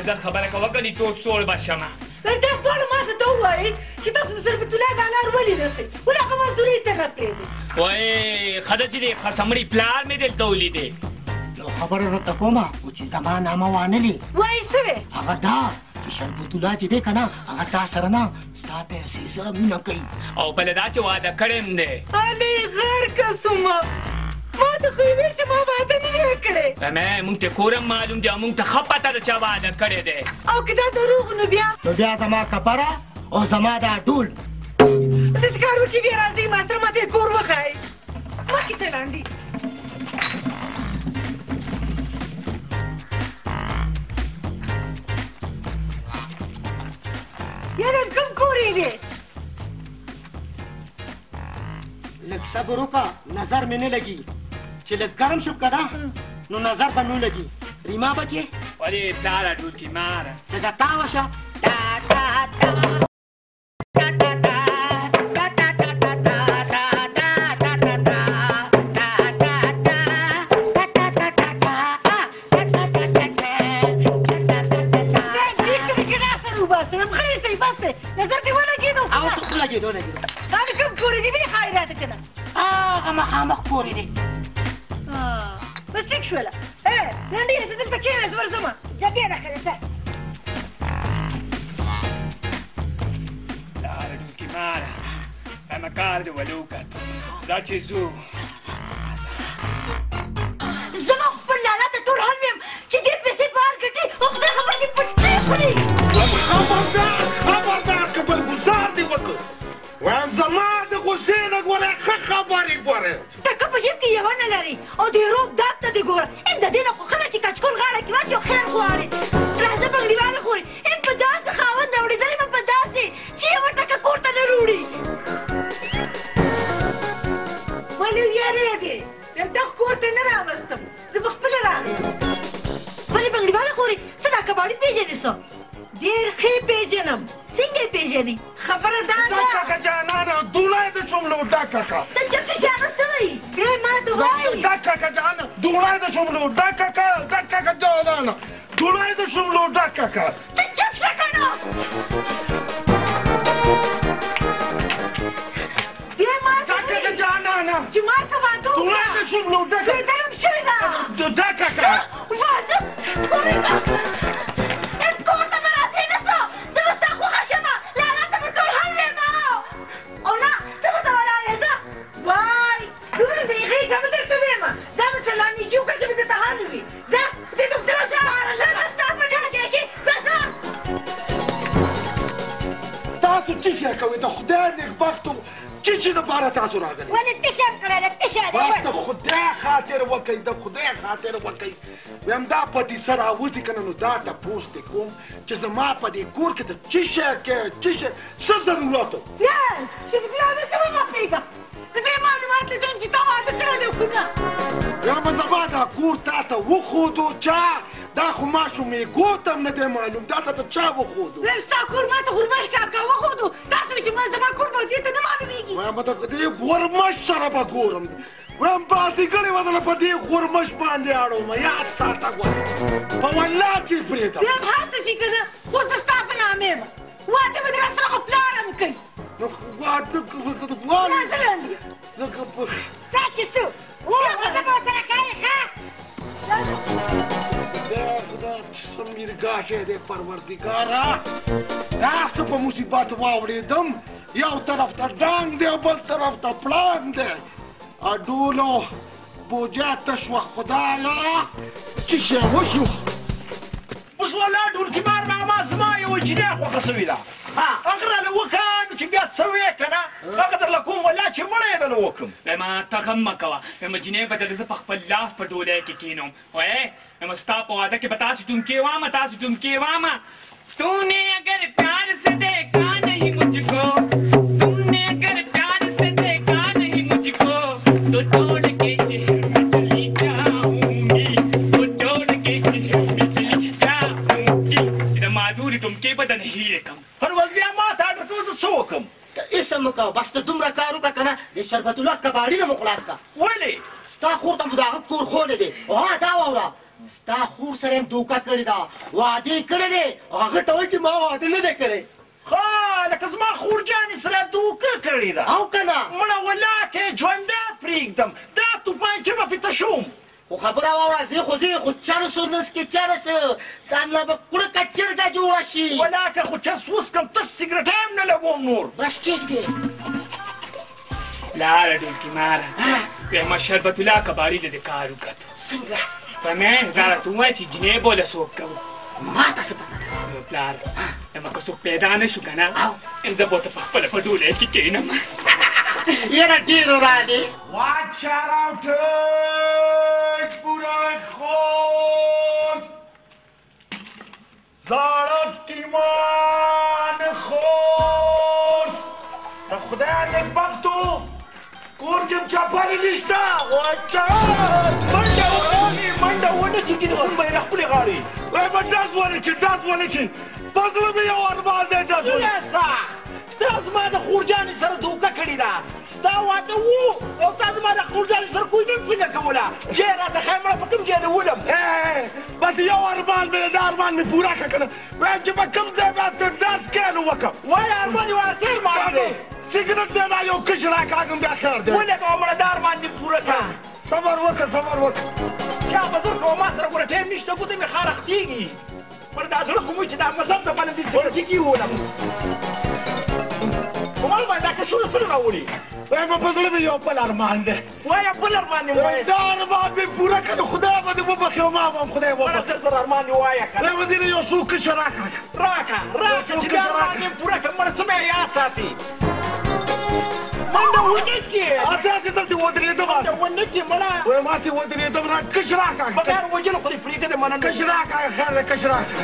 ځل خبره کوه که دې تور سوړ به شمه دا سوړ ماته ته ووایې چې تاسو د ثبت الله دا لار ولې نسئ ولې هغه مزدورۍ ته نه پرېږدئ وایې ښه ده چې د خسمړي پلار مې دلته ولیدې یو خبره راته کومه خو چې زما نامه وانلې وایي څه وې هغه دا چې شربت الله چې دی که نه هغه تا سره نه ستا پیسې سره مینه کوي او بله دا چې واده کړی م دی علي غیر قسمه ما ته خو یې ویل چې ما واده نه دی کړی موږ ته کورم معلوم دی او موږ ته ښه پته ده چې واده کړی دی او که دا دروغ نو بیا زما کپره او زما دا ډول داسې کار وکړي بیا راځئ ما سره ماته یې کور وښایئ مخکې څه لاندې یاره کوم کور یې دی لږ صبر وکړه نظر مې نه لګي چې لږ ګرم شم که نه نو نظر به نه لګي ریما بچې ولې پلاره ډوکي ماره لږه تاوه شه دا د کوم کور دی وینې ښایي راته که نه هغه مخامخ کور دی بس ټیک شوله لنډۍ ته دلته کښېنه زه ورځمه کښېنه ښه دی پلاره ډوکي ماره دمه کار دې ولې وکتو دا چې ځو زما خو خپل لالا ته ټول حل ویم چې دې پیسې بهر ګټي او خدای خبر شي پټې خوري خبردار که بلګزار دې وکړ وایم زما د غوسې نه ګوره ښه خبرې ګوره ټکه په ژب کې یوه نه لري او د روب داغ ته دې ګوره د دې نه خو ښه ده چې کچکول غاړه کې واچي او خیر غواړي راځه بنګړیواله خوري په داسې خاوند اورېدلی به په داسې چې یوه ټکه کور ته نه روړي ولې ویارېږې دغه کور ته نه راوستم زه به خپله راغلم ولې بنګړیواله خوري ته دا کباړي پېژنې څه ډېر ښې پېژنم څنګه یې پېژنې خبره دا ده کاکا جانانه دوړی د شملو دا کاکا ته جفري جانه څه وایي دی ما ته وایي دا کاکا جانه دوړی د شملو دا کاکا جانانه دوړی د شملو دا کاکا ته چپ شه که نه دی ما ته کاکا جانانه چې ما څه واده دوړی د شملو دا کاکا لوېدلم شوې ده دا کاکا واده کور ته به راځې نه څه زه به ستا خوښه شمه لالا ته به ټول حل ویم او نه ته څه ته ولاړې ځه وای دومره د هغې ګمه درته ویم دا به سره لانیږي وکړه چې مې درته حل وي ځه دې ته به سره ځه ستا په ډلګۍ کې ځه تاسو څه شی کوئ د خدای نېکبختو چیچی دپاره تاسو راغلئ ولې تشه م کړله تشه بس د خدای خاطر وکئ د خدای خاطر وکئ ویم دا پتیسه راوځي که نه نو دا تپوس دې کوم چې زما په دې کور کې د څه شی کې څه ضرورت و شریف الله مې څه وغپېږه زه دې معلومات لیدلم چې تا واده کړی دی خو نه یا به زما دا کور تا ته وښودو چا دا خو ماشومې ګوتم نه دی معلوم دا ته چا وښودو ستا کور ما ته غورمش کاکا وښودو تاسو چې زما کور به دې ته نه معلومېږي وایم د دې غورمش سره به ګورم وایم بازیګړې به درله په دې غورمش باندې اړوم یاد ساته ګوره په والله چې پرېږدم بیا هم هلته شي که نه خو زه ستا په نامه یم واده به دې راسره خو پلاره م کوي واده راځه لاندې ځه چې څه واده به ورسره کوې ښه خدا څه میرګاټی دی پروردګاره داسې په مصیبت واوړېدم یو طرف ته ډانګ دی او بل طرف ته پړانګ دی اډولو بوجه تش وه خدایه څه شی وشو اوس والا ډولکي مار ماما زما یوه جینۍ خوښه سوې ده هغه راله وکړه نو چې بیا څه وې که نه هغه درله کوم ولا چې مړی یې دله وکړم ما ته غم مه کوه جینۍ به درله زه په خپل لاس په ډولۍ کې کښېنوم وایې ستا په واده کې به تاسې ټومکې وامه تو نے اگر پیار سے دیکھا نہیں مجھ کو تم نے اگر پیار سے دیکھا نہیں مجھ کو تو چھوڑ کے چلی جاؤں گی معذوري ټومکې به درنه هیرې کړم هر بیا ما ته اډر کوه زه څه وکړم اسم مه کوه بس ته دومره کار وکړه که نه د شربت الله کباړي نه مو خلاص کړه ولې ستا خور ته مو د هغه کور خولی دی او دا واوره ستا خور سره یې دوکه کړې ده واده یې کړی دی هغه ته وایي چې ما واده نه دی کړی ښه لکه زما خورجانې سره دوکه کړې ده او که نه مړه ولاکې ژوندی پرېږدم دا توپانچه به فې تشوم خو خبره واوره زه خو چرسو نس کې چرس کانله به کړکه چرګه جوړه شي ولاکه خو چس وسکم تس سګرټ هم نه لګوم نور بس ټیک دی پلاره ډولکي ماره وایم شربت الله کباړي له دې کار وکړو څنګه په مې دا راته ووایه چې جنۍ به له څوک کوو ما ته څه پته ده نو پلار یم که څوک پیدا نه شو که نه زه به ورته پخپله په ډولۍ کې کښېنم یاره ډېرو راغې Watch out, پورک خود زاړه ټیمان خورس د خدای نعمتو کورجم چاپارې نشته واچا منډه ونه کېږي د خپل بیرغ خپلې غاړې وای به ډز ونه کړي ډز ونه کړي په زړه مې یو ارمان دی ډز ونه لسه تا زما د خورجانې سره دوکه کړې ده ستا واده وو او تا زما د خورجانې سره کویدن څنګه کوله جې راته ښایي مړه په کوم ځای دې ولم بس یو ارمان مې دی دا ارمان مې پوره کړه که نه وایم چې په کوم ځای به ته ډز کړې نو وکړم وایه ارمان یې وایه څه ارمان دی سګرټ دی دا یو کش راکاږم بیا خیر دی ولې به مړه دا ارمان دې پوره کړه صبر وکړه صبر وکړه چا به زر کوه ما سره ګوره ټایم نشته ګوتې مې خار اختېږي مړه دا زړه خو مو چې دا مذهب د باندې دې سګرټي کې وولم ومال باندې دا کشونه سره راوړي وایم په زړه مې یو بل ارمان دی وایه بل ارمان دې ووایه دا ارمان مې پوره کړه خدای به دې وبخښي او ما به هم خدای مړه وبخښي زر زر ارمان دې ووایه که نه وایم ځینې یو څو کشه راکړه راکه چې دا ارمان دې پوره کړه مړه څه به یې یاد ساتي منډه ونه کړې اساسې دلته ودرېدم منډه ونه کړې مړه وایم هسې ودرېدم را کش راکړه بغیر وجلو خو دې پرېږده دې مننه کش راکړه خیر دی کش راکړه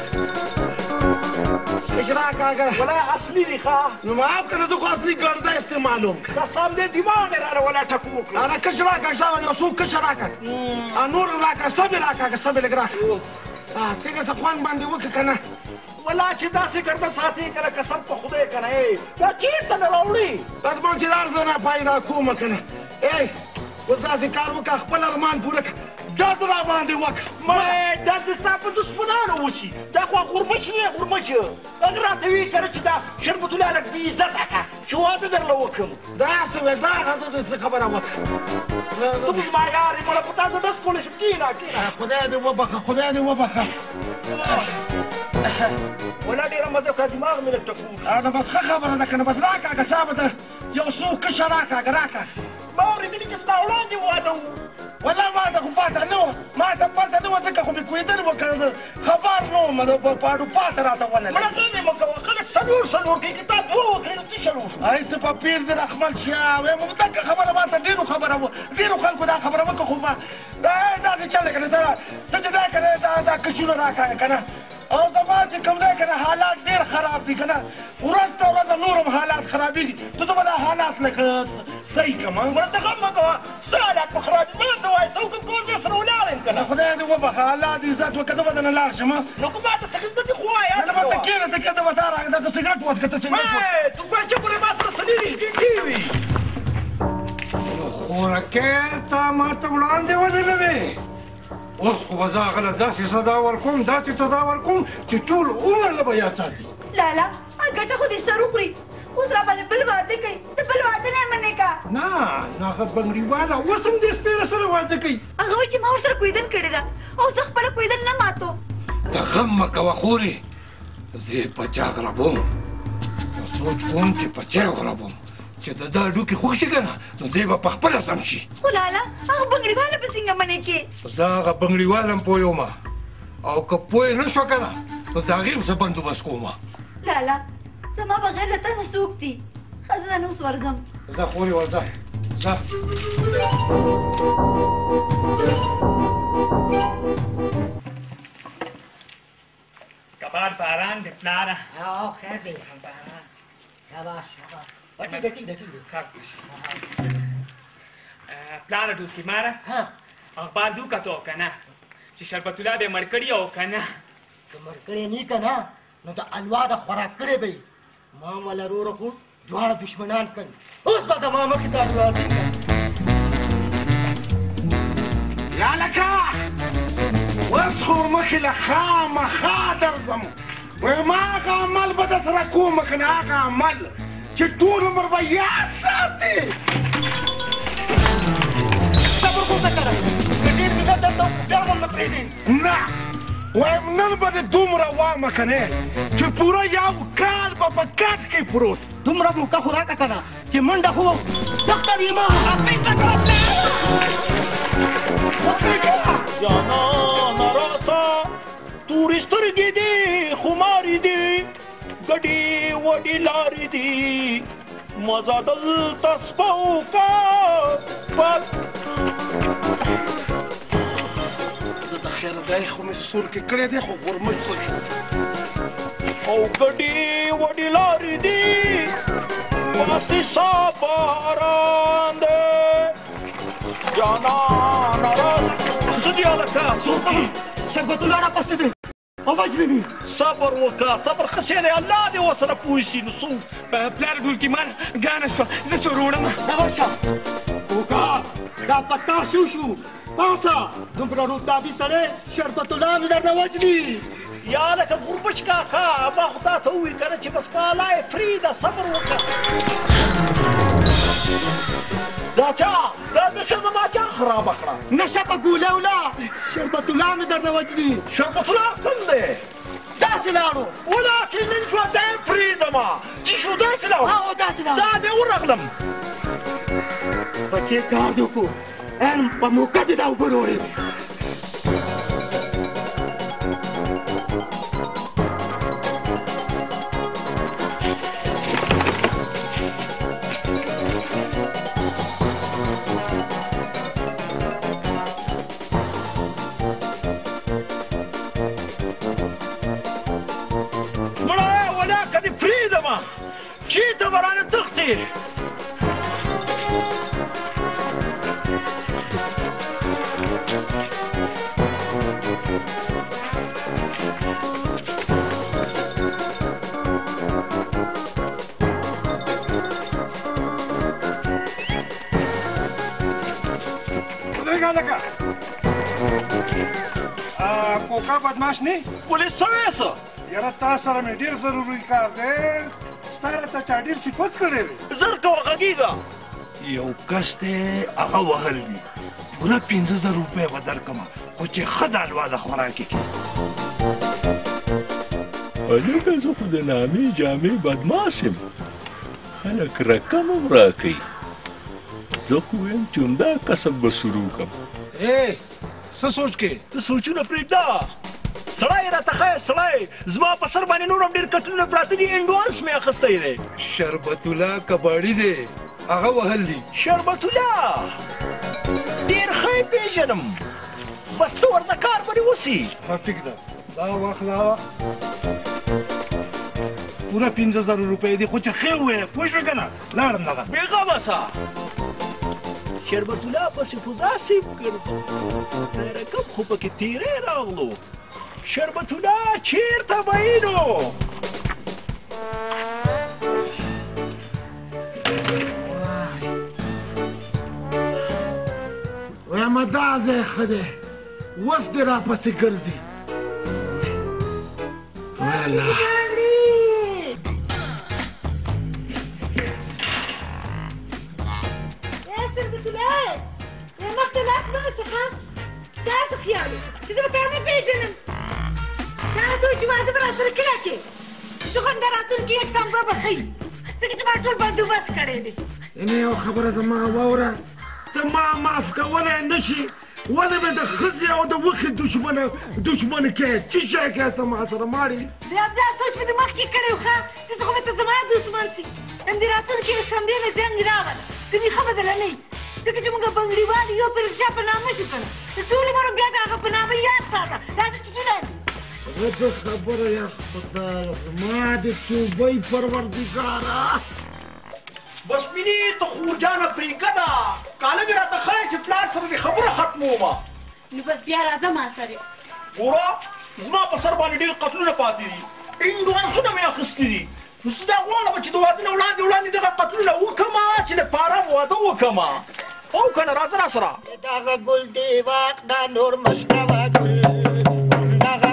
کش راکړه ولا اصلي دي ښه نو معاف کړه زه خو اصلي ګرده استعمالوم قسم دې دماغ مې رانه ولا ټکو وکړه انا کش راکړه شابه یو څو کش راکړه نور راکړه سبې راکړه سبې لږ راکړه څنګه څه خوند باندې وکړه که نه ولا چې داسې ګرده ساتي که نه قسم په خدای که نه دا چېرته نه راوړي بس ما چې لار زه نه پیدا کومه که نه اوس داسې کار وکړه خپل ارمان پوره کړه ډز راباندې وکړه مړی ډز دې ستا په دسپنانو وشي دا خو غورمچ نه یې غورمچ هغه راته وایي که نه چې دا شربت الله لږ بې عزته کړه چې واده درله وکړم داسې وې دا هغه زه څه خبره وکړه ته خو زما یار یې مړه په تا زه ډز کولی شم کښېنه کښېنه خدای دې وبخښه خدای دې وبخښه ولا ډېره مزه وکړه دماغ مې لږ ټکو دا بس ښه خبره ده که نه بس راکاږه صاحبه ته یو څو کشه راکاږه راکاږه ما اورېدلي چې ستا وړاندې واده وو والله ما ته خو پاته نه وه ما ته پاته نه وه ځکه خو مې کوېدل وه که زه خبر نه وم په اډو پاته راته ونه مړه غلې مه کوه خلک څلور کوي که تا دوه وکړې نو څه چل وشو ای ته په پیر دې رحمت شه وایم دغه خبره ما ته ډېرو خبره وه ډېرو خلکو دا خبره وکړه خو ما داسې چل دی که نه ته چې دا که نه دا کشونه راکړه که نه او زما چې کوم دی که نه حالات ډېر خراب دي که نه ورځ ته ورځ نور هم حالات خرابېږي ته ته به دا حالات لکه صحیح کړم مړه ته غم مه کوه څه حالات به خرابي مړه ته وایه څه وکړم کوم ځای سره ولاړ یم که نه خدای دې وبخښه الله دې عزت وکړه ته به درنه لاړ شم نو که ما ته څه خدمت خو وایه نه به ته کښېنه ته کښېنه به تا راږده ته سګرټ وڅښه ته توپانچه ګورې ما سره څه ډېرې ډېرې وي خورکې تا ما ته وړاندې ولې نه وې اوس خو به زه هغه له داسې سزا ورکوم داسې سزا ورکوم چې ټول عمر له به یاد ساتي لالا ګټه خو دې سر وخوري اوس را باندې بل واده کوي د بل واده نه منې کا نه هغه بنګړیواله اوس هم دې سپېره سره واده کوي هغه وایي چې ما ورسره کویدن کړې ده او زه خپله کویدن نه ماتو ته غم مه کوه خورې زه یې په چا غربوم زه سوچ کوم چې په چا غربوم چې د دا هډوکي خوږ شي که نه نو دی به پخپله سم شي خو لالا هغه بنګړیواله به څنګه منې کې زه هغه بنګړیواله هم پوه یم او که پوه نه شو که نه نو د هغې هم زه بندوبست کوم لالا زما بغیر له تا نه څوک دي ښه زه نن اوس ورځم ځه خورې ورځه ځه کبار باران دی پلاره خیر دی شاباش ټیک دی ټیک دی ټیک دی پلاره دوستي ماره اخبار دو کتو که نه چې شربت الله به یې مړ کړي او که نه که مړ کړی نه که نه نو د الوا د خوراک کړی به ما وله روره خو دواړه دشمنان کړل اوس به زما مخې ته راځي یا لکه و مخکې له خامخا درځم وایم هغه عمل به درسره کوم که نه هغه عمل چې ټول عمر به یاد ساتي صبر کوم نه کنه که ډېر مینه درته بیا هم نه پرېږدي نه وایم نن به دې دومره وامه که نه چې پوره یو کال به په کټ کې پروت دومره موقع خو راکړه که نه چې منډه خو دفتر یم جانانه راسه تورې سترګې دي خمارې دي ګډې وډې لارې دي مزه دلته سپه وکړه زه د خیر دی خو مې سور کې کړی دی خو غرمه څه شو او ګډې وډې لارې دي پاتې سا باران دی جانانه راسه څه دي هلکه څوک دي شربت الله راپسې دی او وجنوي صبر وکړه صبر ښه شی دی الله دې ورسره پوه شي نو څو پلار ډولکي مال ګرانه شوه زه څو وروړم صبر شه وکړه دا پتا شو پاسه دومره روتابي سړی شربت الله مې درنه وجني یا لکه ګوربچ کاکا ما خو تا ته وویل که نه چې بس په الله یې پرېږده صبر وکړه دا چا دا نشه زما چا خرابه کړه نشه په ګوله وله شربت الله مې درنه وجني شربت الله کوم دی داسې لاړو ولکن نن ژوندی پرېږدمه چې شو داسې لاړو او داسې لاړو دا دې ورغلم بچې کار دې وکړو ان په موقع دې دا اوبه راوړې چیرته به رانه تښتې ودرېږه لکه کوکا بدماش نه ولې څه وې څه یاره تا سره مې ډېر ضروري کار دی ستا راته چا ډېر صفت کړی دی زر کوه غږېږه یو کس دی هغه وهل دي پوره 15,000 روپۍ به درکړمه خو چې ښه د الوا د خوراکې کړي هلکه زه خو د نامې جامې بدماس یم خلک رقم هم راکوي زه خو ویم چې همدا کسب به شروع کړم څه سوچ کې ته سوچونه پرېږده سړی راته ښایه سړی زما په سر باندې نور هم ډېر کتلونه پراته دي انډوانس مې اخیستی دی شربت الله کباړي دی هغه وهل دي شربت الله ډېر ښه یې پېژنم بس ته ورته کار به دې وسي ټیک ده دا واخله پوره 15,000 روپۍ دي خو چې ښې ووایه پوه شوې که نه لاړم دغه بېغمه سه شربت الله پسې خو داسې ګرځم دا رقم خو پکې تیری راغلو شربت الله چیرته به یې نو وایم دا ځای ښه دی اوس دې راپسې ګرځي والله داسې خیال چې زه به تا نه پېژنم دا راته وایي چې واده به راسره کله کې زه خو همدا راتلونکي اکسام به به ښیي ځکه چې ما ټول بندوبست کړی دی یعنې یو خبره زما واوره ته ما معاف کولی نه شي ولې به د ښځې او د وښې دشمن کوې څه شی کوې ته ما سره ماړې بیا دا سوچ مې د مخکې کړی و ښه داسې خو به ته زما دښمن سي همدې راتلونکي اکسام ډېره جنګ راغله ګنې ښه بدله نه وي ځکه چې موږ بنګړیوال یو پر چا په نامه شو که نه د ټول عمر بیا د هغه په نامه یاد ساته راځه چې جوړه غده خبره یا خدایه زما د توبې پروردګاره بس مینې ته خورجانه پرېږده کاله دې راته ښایه چې پلار سره دې خبره ختمومه نو بس بیا راځه ما سره ګوره زما په سر باندې ډېر قتلونه پاتې دي انډوانسونه مې اخیستي دي نو زه دا غواړم چې د واده نه وړاندې دغه قتلونه وکړمه چې د پاره واده وکړمه او که نه راځه راسره دغه ګل دی واک دا نور مشکوه ګل دغه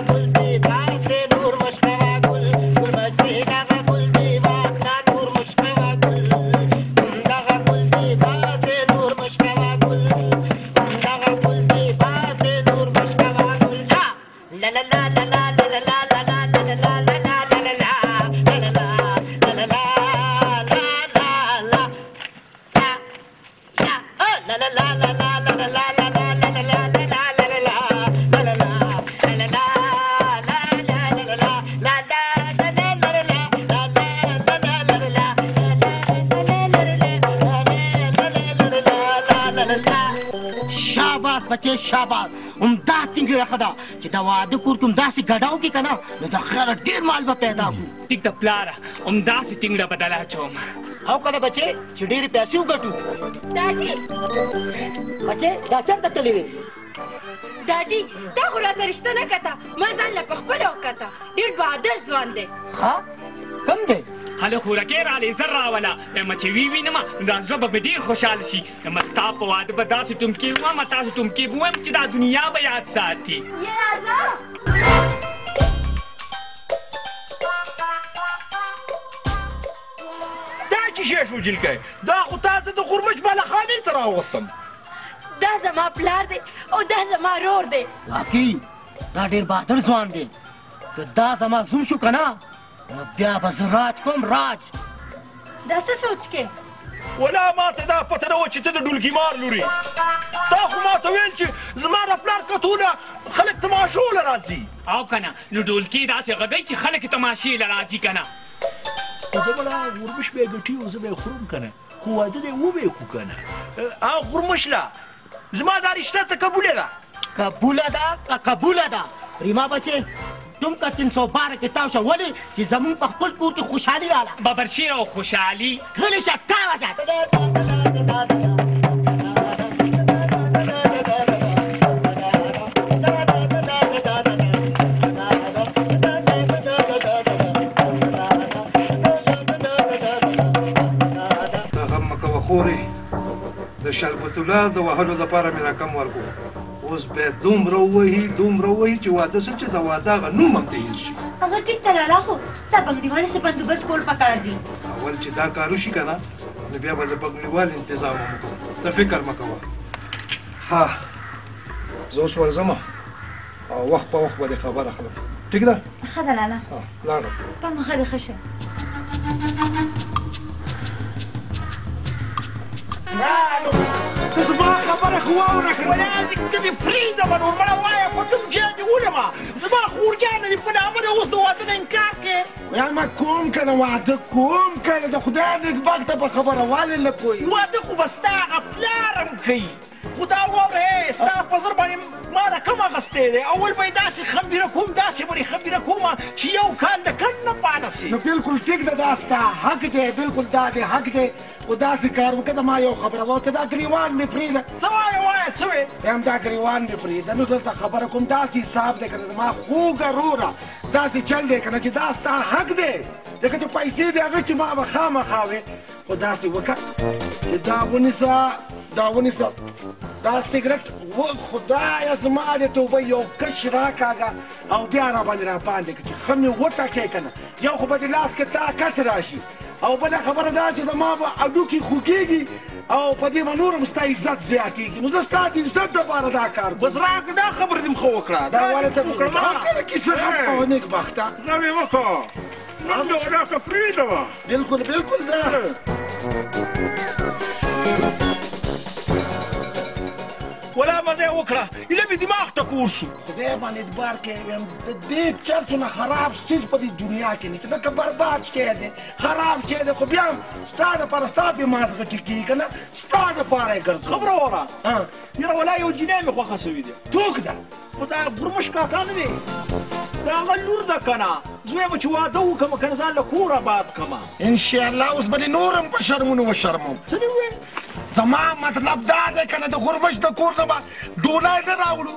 بچې شاباس همدا ټینګه ښه ده چې دا واده کور کې همداسې ګډاو کې که نه نو د خیره ډېر مال به پیدا کړو ټیک ده پلاره همداسې ټینګړه بدله اچوم او که نه بچې چې ډېرې پیسې وګټو داجي بچې دا چېرته تللې وې داجي دا خو راته رشته نه کته ما ځان له پخپله وکته ډېر بهادر ځوان دی ښه کم دی هله خورکې رالی زر راوله یم چې وی وینم دا زړه به مې ډېر خوشحاله شي یم ستا په واده به داسې ټومکې ووایم تاسې ټومکې به ووایم چې دا دنیا به یاد ساتي دا چې شیش وجلکی دا خو تاسې د غورمچ بالخانې ته راوستم دا زما پلار دی او دا زما رور دی واقعي دا ډېر بهادر ځوان دی که دا زما زوم شو که نه نو بیا به زه راج کوم راج دا څه سوچ کې ولا ماته دا پته نه وه چې ته د ډولګي مار لورې تا خو ماته ویل چې زما د پلار کتونه خلک تماشو له راځي او که نه نو ډولکي داسې غږی چې خلک یې تماشې له راځي که نه زه به لا غورمش به یې ګټي او زه به یې خورم که نه خو واده دی وبه یې کړو که نه غورمش له زما دا رشته ته قبوله ده قبوله ده قبوله ده ریما بچې तुम का 312 के ताव से वली چې زمون په خپل کور کې خوشحالي رااله ببرشیر او خوشحالي غلی شه کا وځه غم مکوه خورې د شربت الله د وهلو دپاره مې رقم ورکړو اوس باید دومره ووهي چې واده څه چې د واده هغه نوم هم ته هېر شي هغه ټیک ته لالا خو دا بنګړیوالې څه بندوبست کول پکار دي اول چې دا کار وشي که نه نو بیا به د بنګړیوال انتظام هم وکړو ته فکر مه کوه ها زه اوس ورځم او وخت په وخت به دې خبر اخلم ټیک ده ښه ده لالا لاړم په مخه دې ښه شه ته زما خبره خو واوره که نه که دې پرېږدمه نور مړه وایه په کوم ځای دې ولمه زما خورجانه دې په نامه ده اوس د واده نه انکار کې ویل ما کوم که نه واده کوم که نه د خدای نېکبخته په خبره ولې نه پوهېږي واده خو به ستا هغه پلار هم کوي خو دا واوره ستا په زر باندې ما د کم اخیستی دی اول به یې داسې خمبیره کوم داسې به یې خمبیره کوم چې یو کال د کڼ نه پانه سي نو بالکل ټیک ده دا ستا حق دی بالکل دا دی حق دی خو داسې کار وکړه د ما یو خبره وکړه دا ګریوان مې پرېږده څه وایه څه وې یم دا ګریوان مې پرېږده نو دلته خبره کوم داسې حساب دی که نه زما خوږه روره داسې چل دی که نه چې دا ستا حق دی ځکه چې پیسې دی هغه چې ما به خامخا وې خو داسې وکړه چې دا ونیسه دا سګرټ و خدایه زما د توبه یو کش راکاږه او بیا راباندې راباندې که چې ښه مې وټاکې که نه یو خو به د لاس کې طاقت راشي او بله خبره دا چې د ما به هډوکي خوږېږي او په دې به نور هم ستا عزت زیاتېږي نو زه ستا د عزت دپاره دا کار کوم بس راکړه دا خبره دې م ښه وکړه دا ولې ته کله کیسه ختمه وه نېکبخته دا مې وکړه نن دې راته پرېږدمه بالکل بالکل دا ولا مزه یې وکړه ایله مې دماغ ته کور شو خدای باندې اعتبار کوي د دې چرسو نه خراب څیز په دې دنیا کې نه چې لکه برباد شی دی خراب شی دی خو بیا هم ستا دپاره ستا پې مازغه ټیکېږي که نه ستا دپاره یې ګرځو خبره وره یاره ولا یو جینۍ مې خوښه سوي دی توک ده خو دا غرمش کاکا نه دی دا هغه لور ده که نه زوی به چې واده وکړم که نه ځان له کور آباد کړمه انشاءالله اوس به دې نور هم په شرمونو وشرموم څه دې وویل زما مطلب دا دی که نه د غرمش د کور نه به ډولۍ نه راوړو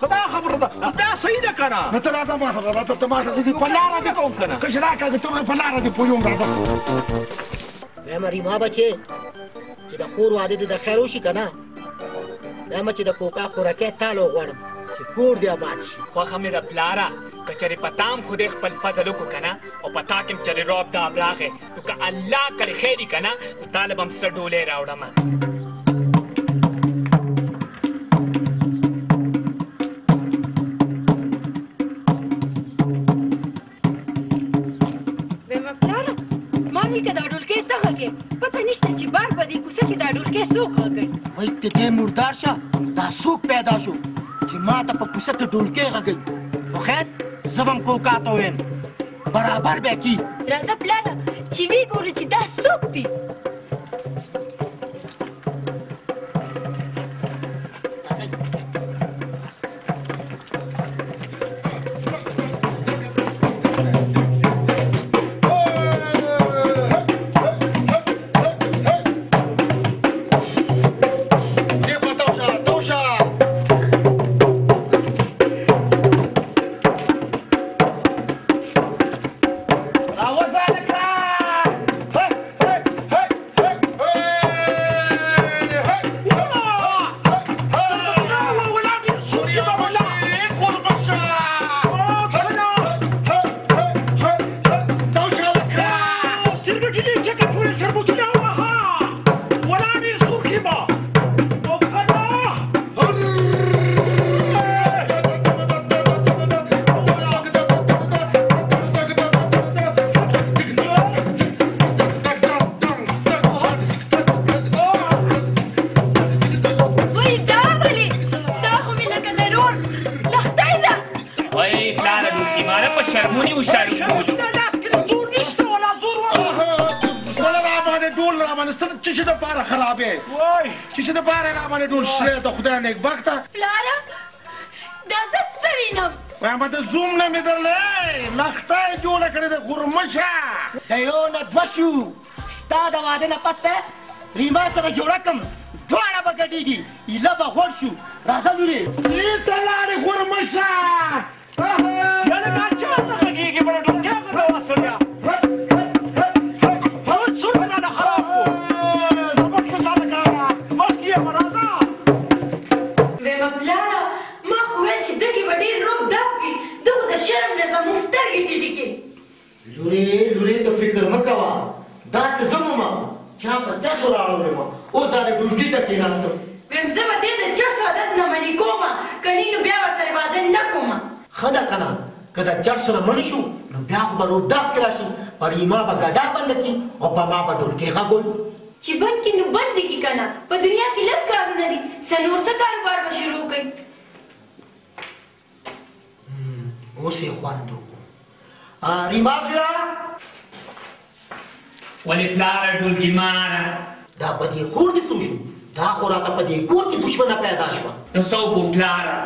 خو دا خبره ده دا صحیح ده که نه نو ته راځه ما سره راځه ته ما سره زه دې په لاره دې کوم که نه کش راکړه ته په لاره دې پویوم راځه وایم ریما بچې چې د خور واده دې د خیر وشي که نه وایم چې د کوکا خوراکی تالو غواړم چې کور دې آباد شي خوښه مې ده پلاره که چېرې په تا هم خدای خپل فضل وکړو که نه او په تا کې هم چېرې رعب داب راغی نو که الله کړې خیر وي که نه نو تا له به هم څه ډولۍ راوړمه علي که دا ډولکۍ ته غږې پته نشته چې بار په دې کوڅه کې دا ډولکۍ څوک غږوي وایي که دې مردار شه دا څوک پیدا شو چې ما ته په کوڅه کې ډولکۍ غږوي خو خیر زه به هم کوکا ته ووایم برابر به کي راځه پلاره چې ویې ګورو چې دا څوک دي ریما سره جوړه کړم دواړه به ګډېږي ایله به غوړ شو راځه لورې ایسته لارې غورمشه یعنې دا چاته غږېږي بله ډوډۍ به ته وسړیا هغه څوک نه خراب کړو زموږ ښځانه کاره مخکې یې به راځه ویمه پلاره ما خو ویل چې دغې به ډېر روب دب وي ده خو د شرم نه زموږ سترګې ټیټې کړي لورې ته فکر مه کوه داسې زه ومه چا په چرسو راوړلې وه اوس دا د ډولکۍ ته کېناستم ویم زه به دې د چرسو عادت نه منې کومه کنې نو بیا ورسره واده نه کومه ښه ده که نه که د چرسو نه منې شو نو بیا خو به روبداب کې راشي پر ایما به ګډا بنده کړي او په ما به ډولکۍ غږول چې بند کړي نو بند دې کړي که نه په دنیا کې لږ کارونه دي څلور څه کاروبار به شروع کړي اوس یې خوند وکړو ریما زویا ولې پلاره ډولکي ماره دا په دې خور دې څه شو دا خو راته په دې کور کې دښمنه پیدا شوه نو څه وکړو پلاره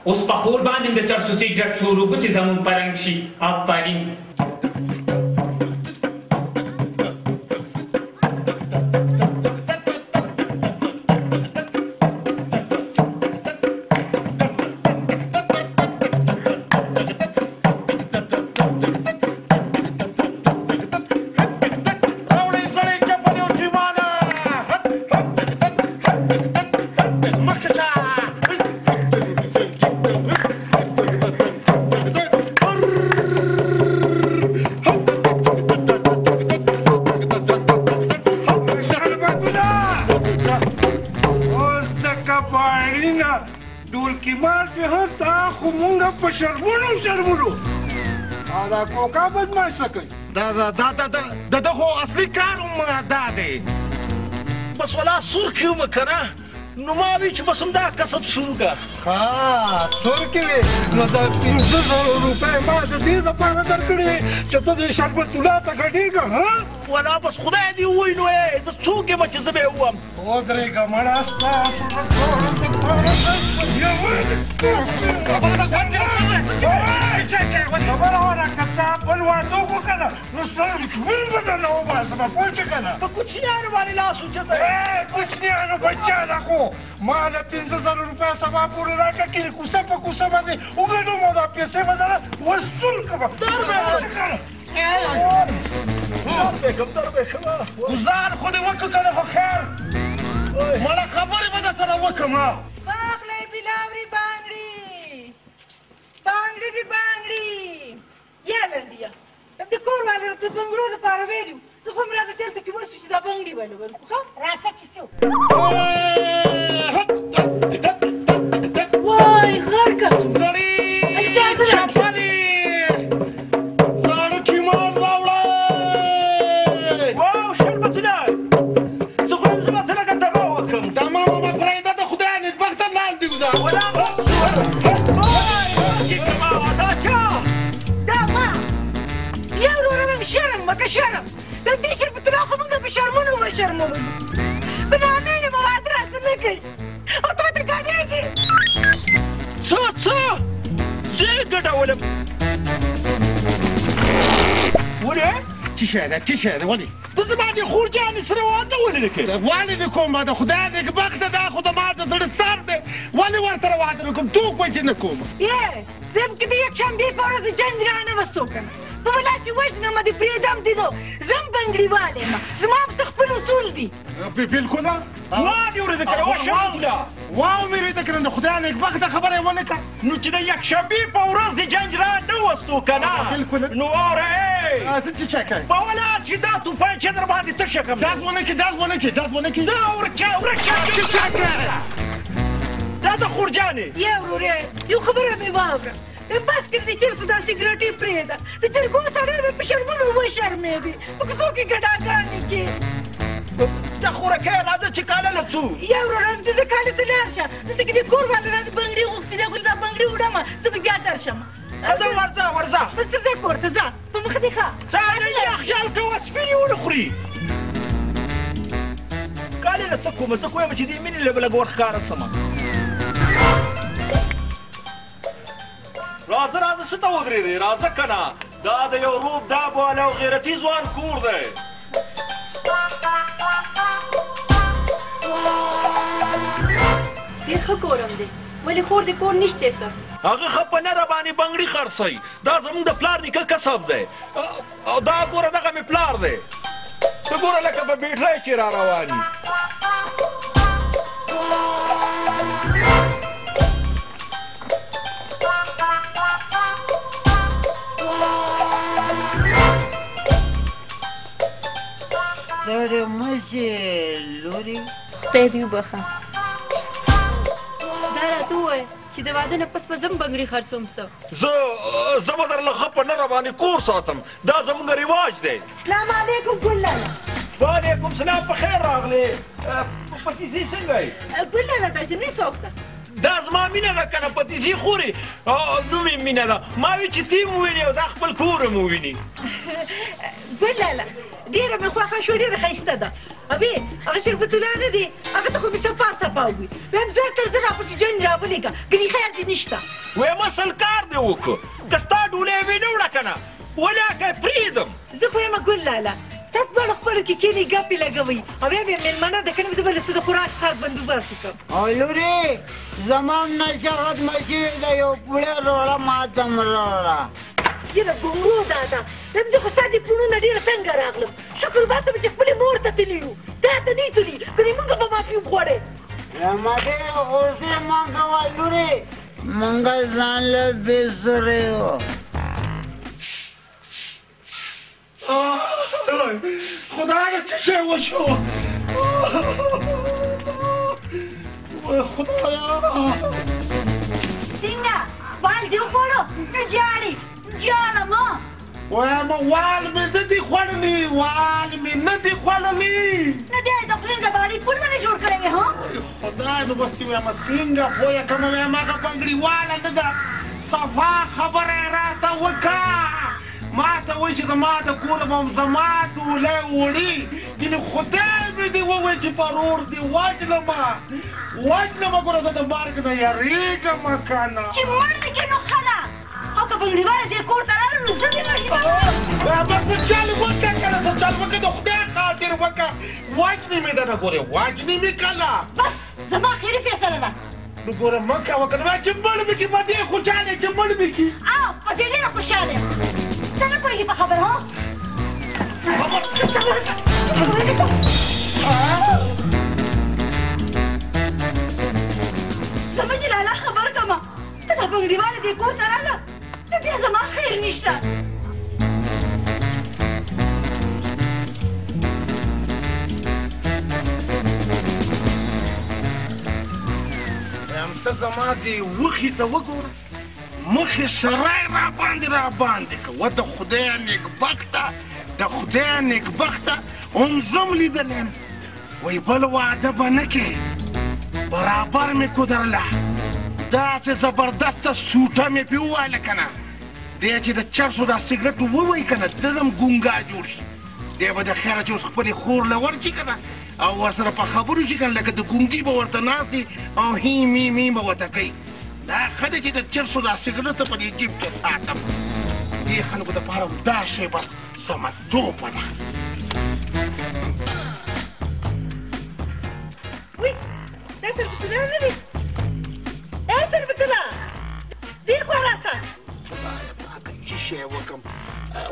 اوس په خور باندې د چرسو سګرټ شروع کړو چې زموږ په رنګ شي آفرین دا کوکا بدمعشه کوي د ده خو اصلي کار هم دا دی بس ولا سور کې ومه که نه نو ما وی چې بس همدا کسب شروع کړه ښه سور کې وې نو د 500 روپۍ ما د دې دپاره درکړې چې ته د شربت الله ته ګډېږه ولا بس خدای دې ووایي نو زه څوک یم چې زه به یې ووایم ودرېږه مړه ستاسو د ټولو دپاره خبره ونه که تا بل واده وکړو که نه نو سر ټول به درنه وباسمه پوه شې که نه په کوچنیانو باندې لاس اوچته کوچنیانو بچیانه خو ما له 500 روپۍ سبا پورې راکړه کې کوڅه په کوڅه باندې وګډوم او دا پیسې به درنه وصول کړم ګزار خو دې وکړو که نه خو خیر مړه خبرې به در سره وکړم باغلی بلاوري بانګړي بانګړي دي بانګړي یا لنډیا د کور والو د بنګړو دپاره ویلي زه خو مې راته چلته کې وسو چې دا بنګړي به لګو ښه راشه چې څو وای غرقه سو سړي چپلې ساړه ټیمان راوړئ شرم وکړه شرم د دې شربت الله خو موږ په شرمونو وشرمولو په نامې یې مواد راسه نه کوي او ته ورته ګډېږي څه زه یې ګډولم ولې څه شی ده څه شی ده ولې ته زما د خور جانې سره واده ولې نه کوې ولې دې کوم د خدای نېکبخته دا خو د ما د زړه سر دی ولې ورسره واده نه کوم تو کوی چې نه کوم یې زم که د یکشنبې په ورځ د جنج رانوستو که نه په بلا چې وژنم دې پرېږدم دې نو زه هم بنګړیوال یم زما هم څه خپل اصول دي بالکل ما دې ورته کړه وشمله واو مې ورته کړه د خدای نېکبخته خبره یې ونه کړه نو چې د یکشنبې په ورځ د جنج را نه وستو که نه نو واوره زه چې چا کوي په ولا چې دا توپانچه در باندې تشه کړم داس ونه کړي زه ورچا چې چا کوي دا د خور جانې یا ورورې یو خبره مې واوره بس کړه د چرسو دا سګرټ یې پرېږده د جرګو سړی مې په شرمونو وشرمېدې په کوڅو کې ګډاګانې کې ته خورکۍ راځه چې کاله له څو یا وروره ته زه کالې ته لاړ شه دلته کې دې کور والا راته بنګړي غوښتي دی خو دا بنګړي وړمه زه به بیا درشم ځه ورځه بس ته ځه کور ته ځه په مخه دې ښه څه خیال کوه سپینې ونه خوري کالې له څه کومه زه خو یم چې دې مینې لږ ورښکاره سمه راځه څه ته ودرېدې راځه که نه دا د یو روب دا باله او غیرتي ځوان کور دی ډېر ښه کورم دی ولې خور د کور نشته څه هغه ښه په نه راباندې بنګړي خرڅوي دا زموږ د پلار نیکه کسب دی او دا ګوره دغه مې پلار دی ته ګوره لکه په بیټرۍ چې را رواني لورې مشې لورې خدای دې وبخه دا راته ووایه چې د واده نه پس به زه هم بنګړي خرڅوم څه زه به درله ښه په نه راباندې کور ساتم دا زموږ رواج دی سلام علیکم ګللاله وعلیکم سلام په خیر راغلې پتیزي څنګه یې ګللاله داسې نه څوک ده دا زما مینه ده که نه پتیزي خوري نوم یې مینه ده ما وی چې تی م وویني او دا خپل کور م وویني ګللاله ډېره مې خوښه شوه ډېره ښایسته ده ابې هغه شربت الله نه دی هغه ته خو مې صفا وي ویم زه تر زه راپسې جنګ راولېږه ګنې خیر دې نشته ویم اصل کار دې وکړو که ستا ډولۍ مې نه وړه که نه ولاکه پرېږدم زه خو یم ګللاله تاسو دواړه خپلو کې کښېنئ ګپې لګوئ او بیا بیا مېلمانه ده که نه زه به له څه د خوراک څښاک بندوبست وکړم او لورې زما نشه ختمه شوې ده یو پوړی راوړه ما ته م راوړه یره ګمرو دادا نن زه خو ستا دې پوړونه ډېره تنګه راغلم شکر وباسم چې خپلې مور ته تللي یو تا ته نه تللي ګنې مونږ به معافي وخوړې ما ډېره غوسې مه کوه لورې مونږ ځان له بې سورې وو خدایا چه شی وشو خدایا څنګه وال دې وخوړو نه جاړې جاړم وایم وال مې نه دي خوړلي نه دي دی د خولې د باړې پول مې نه جوړ کړی وې ها خدای نو بس چې وایم څنګه پوهه کړم وایم هغه بنګړیواله نه ده صفا خبره یې راته وکړه ما ته وایي چې زما د کور به زما ډولۍ وړي ګینې خدای مې دې ووایي چې پرور دې وجلمه ګوره زه د مرګ نه یېرېږم که نه چې مړ دې کې نو ښه ده او که بنګړیواله دې کور ته راغله نو زه دې بس چل وکړه که نه زه چل وکړه د خدای خاطر وکړه وجنې مې ده نه ګورې وجنې مې کله بس زما خیري فیصله ده نو ګوره مه کوه که نه چې مړ مې کړي په دې خوشحاله یم چې مړ مې کړي او په دې ډېره خوشحاله یم ته نه پوهېږې په خبره ها زما جلاله خبر کړمه ته دا بنګړیواله دې کور ته راغله نو بیا زما خیر نشته ته زما دې وښې ته وګوره مخې سری راباندې که د خدای نیکبخته هم زم لیدلی یم وایي بل واده به نه کې برابر مې کودرله داسې زبردسته سوټه مې پې وویله که نه دی چې د چرسو دا سګرټ ووایي که نه د هم ګونګا جوړ شي دی به د خیره چې اوس خپلې خور له ورشي که نه او ورسره په خبرو شي که نه لکه د ګونګي به ورته ناست دي او هیم هیم هیم به ورته کوي دا ښه دی چې د چرسو دا سګرټ په دې جیب کې ساتم دې خلکو دپاره دا شی بس سمدوبه ده وی دا صرف الله نه دی صرف الله دې خوا راسه خدایه پاکه چې شی وکړم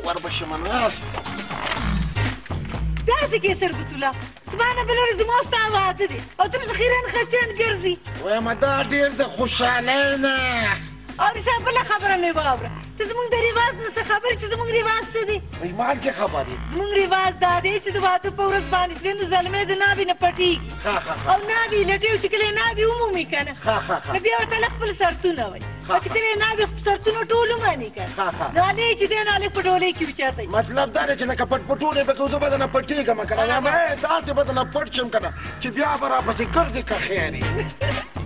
وربشم نه داسې کې صرف الله سبحانه بلوري زما ستا واده دی او تر ذخیران خچن ګرځي وایم دا ډېر د خوشحالۍ نه او رسا بله خبره مې واوره ته زموږ د رواج نه څه خبرې چې زموږ رواج څه دی ایمان کې خبرې زموږ رواج دا دی چې د واده په ورځ باندې چې نو زلمی د نابې نه پټېږي او نابې لټوي چې کله یې نابې ومومي که نه نو بیا ورته هلک خپل سرتونه وایي او چې کله یې نابې سرتونه ټول وماني که نه نو هلې چې دی نو هلک په ډولۍ کې اوچتوي مطلب دا دی چې لکه پټ پټونې به کوو زه به درنه پټېږم که نه یا به داسې به درنه پټ شم که نه چې بیا به راپسې ګرځې که خیر